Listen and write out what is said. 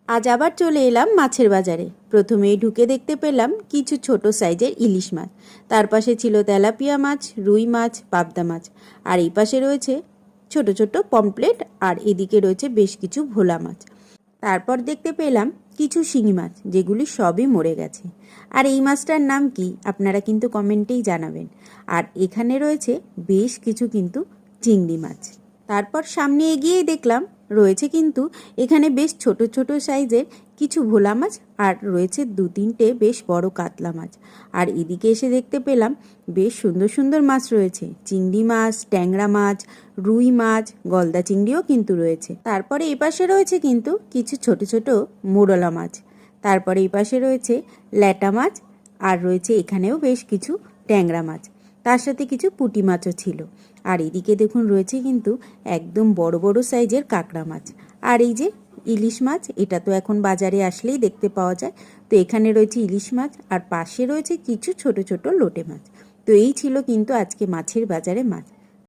আজ আবার চলে এলাম মাছের বাজারে। প্রথমেই ঢুকে দেখতে পেলাম কিছু ছোট সাইজের ইলিশ মাছ, তার পাশে ছিল তেলাপিয়া মাছ, রুই মাছ, পাবদা মাছ, আর এই পাশে রয়েছে ছোট ছোট পমফ্রেট, আর এদিকে রয়েছে বেশ কিছু ভোলা মাছ। তারপর দেখতে পেলাম কিছু শিঙি মাছ, যেগুলি সবই মরে গেছে। আর এই মাছটার নাম কি আপনারা কিন্তু কমেন্টেই জানাবেন। আর এখানে রয়েছে বেশ কিছু কিন্তু চিংড়ি মাছ। তারপর সামনে এগিয়েই দেখলাম রয়েছে কিন্তু এখানে বেশ ছোট ছোট সাইজের কিছু ভোলা মাছ, আর রয়েছে দু তিনটে বেশ বড় কাতলা মাছ। আর এদিকে এসে দেখতে পেলাম বেশ সুন্দর সুন্দর মাছ রয়েছে, চিংড়ি মাছ, ট্যাংরা মাছ, রুই মাছ, গলদা চিংড়িও কিন্তু রয়েছে। তারপরে এই পাশে রয়েছে কিন্তু কিছু ছোট ছোট মোরলা মাছ। তারপরে এই পাশে রয়েছে ল্যাটা মাছ, আর রয়েছে এখানেও বেশ কিছু ট্যাংরা মাছ, তার সাথে কিছু পুঁটি মাছও ছিল। আর এদিকে দেখুন রয়েছে কিন্তু একদম বড় বড় সাইজের কাঁকড়া মাছ। আর এই যে ইলিশ মাছ, এটা তো এখন বাজারে আসলেই দেখতে পাওয়া যায়। তো এখানে রয়েছে ইলিশ মাছ, আর পাশে রয়েছে কিছু ছোট ছোট লোটে মাছ। তো এই ছিল কিন্তু আজকে মাছের বাজারে মাছ।